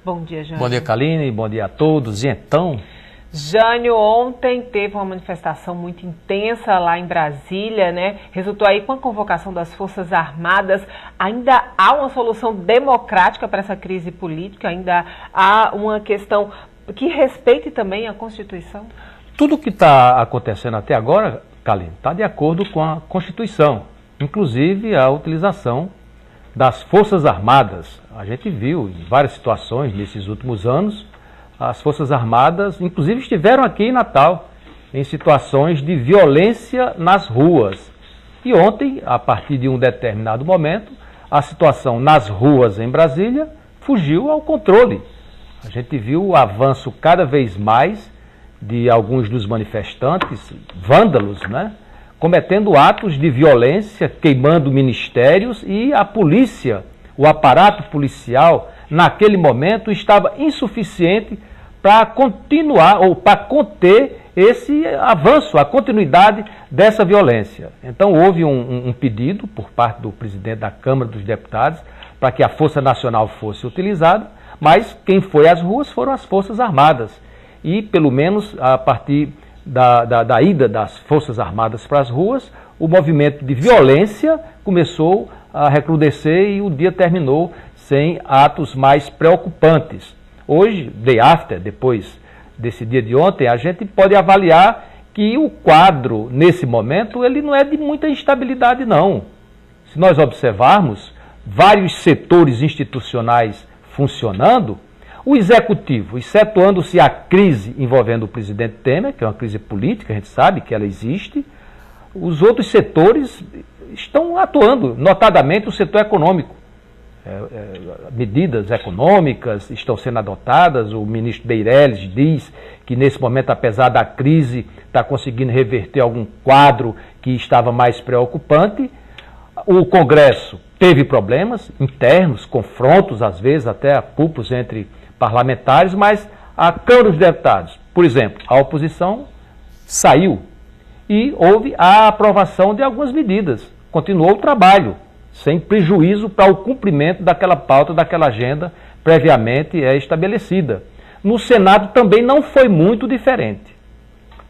Bom dia, Jânio. Bom dia, Kaline. Bom dia a todos. E então... Jânio, ontem teve uma manifestação muito intensa lá em Brasília, né? Resultou aí com a convocação das Forças Armadas. Ainda há uma solução democrática para essa crise política? Ainda há uma questão que respeite também a Constituição? Tudo que está acontecendo até agora, Kaline, está de acordo com a Constituição. Inclusive a utilização das Forças Armadas. A gente viu em várias situações nesses últimos anos, as Forças Armadas, inclusive, estiveram aqui em Natal, em situações de violência nas ruas. E ontem, a partir de um determinado momento, a situação nas ruas em Brasília fugiu ao controle. A gente viu o avanço cada vez mais de alguns dos manifestantes, vândalos, né, cometendo atos de violência, queimando ministérios, e a polícia, o aparato policial, naquele momento, estava insuficiente para continuar ou para conter esse avanço, a continuidade dessa violência. Então houve um pedido por parte do presidente da Câmara dos Deputados para que a Força Nacional fosse utilizada, mas quem foi às ruas foram as Forças Armadas. E pelo menos a partir da ida das Forças Armadas para as ruas, o movimento de violência começou a recrudescer e o dia terminou sem atos mais preocupantes. Hoje, day after, depois desse dia de ontem, a gente pode avaliar que o quadro, nesse momento, ele não é de muita instabilidade, não. Se nós observarmos vários setores institucionais funcionando, o executivo, excetuando-se a crise envolvendo o presidente Temer, que é uma crise política, a gente sabe que ela existe, os outros setores estão atuando, notadamente o setor econômico. Medidas econômicas estão sendo adotadas, o ministro Meirelles diz que nesse momento, apesar da crise, está conseguindo reverter algum quadro que estava mais preocupante. O Congresso teve problemas internos, confrontos às vezes, até cúpulas entre parlamentares, mas a Câmara dos Deputados, por exemplo, a oposição saiu e houve a aprovação de algumas medidas, continuou o trabalho, sem prejuízo para o cumprimento daquela pauta, daquela agenda previamente estabelecida. No Senado também não foi muito diferente.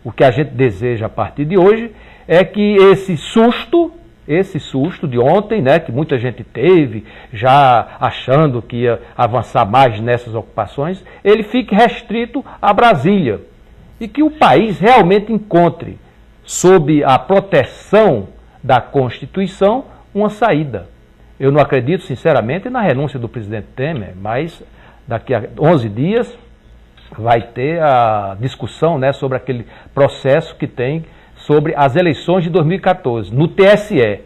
O que a gente deseja a partir de hoje é que esse susto de ontem, né, que muita gente teve, já achando que ia avançar mais nessas ocupações, ele fique restrito a Brasília. E que o país realmente encontre, sob a proteção da Constituição, uma saída. Eu não acredito, sinceramente, na renúncia do presidente Temer, mas daqui a 11 dias vai ter a discussão, né, sobre aquele processo que tem sobre as eleições de 2014, no TSE.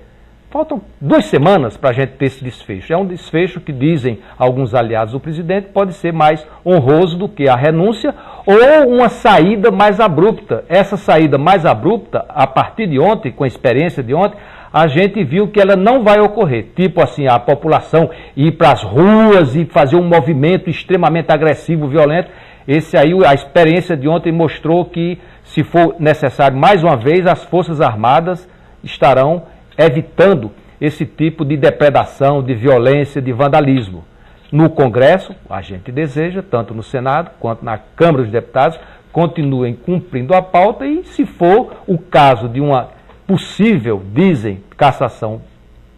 Faltam 2 semanas para a gente ter esse desfecho. É um desfecho que, dizem alguns aliados do presidente, pode ser mais honroso do que a renúncia ou uma saída mais abrupta. Essa saída mais abrupta, a partir de ontem, com a experiência de ontem, a gente viu que ela não vai ocorrer. Tipo assim, a população ir para as ruas e fazer um movimento extremamente agressivo, violento. Esse aí, a experiência de ontem mostrou que, se for necessário mais uma vez, as Forças Armadas estarão evitando esse tipo de depredação, de violência, de vandalismo. No Congresso, a gente deseja, tanto no Senado quanto na Câmara dos Deputados, continuem cumprindo a pauta e, se for o caso de uma possível, dizem, cassação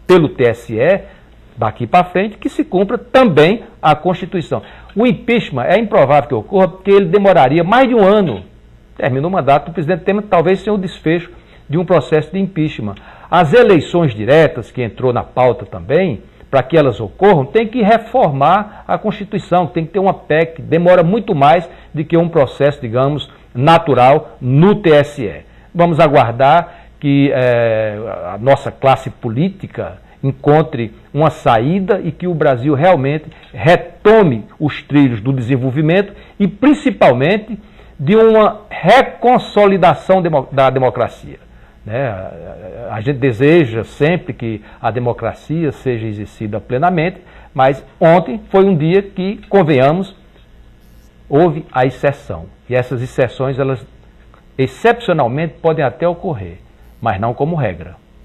pelo TSE, daqui para frente, que se cumpra também a Constituição. O impeachment é improvável que ocorra, porque ele demoraria mais de um ano. Termina o mandato do presidente Temer, talvez seja o desfecho de um processo de impeachment. As eleições diretas, que entrou na pauta também, para que elas ocorram, tem que reformar a Constituição, tem que ter uma PEC, demora muito mais do que um processo, digamos, natural no TSE. Vamos aguardar que a nossa classe política encontre uma saída e que o Brasil realmente retome os trilhos do desenvolvimento e, principalmente, de uma reconsolidação da democracia. Né? A gente deseja sempre que a democracia seja exercida plenamente, mas ontem foi um dia que, convenhamos, houve a exceção. E essas exceções, elas excepcionalmente podem até ocorrer, mas não como regra.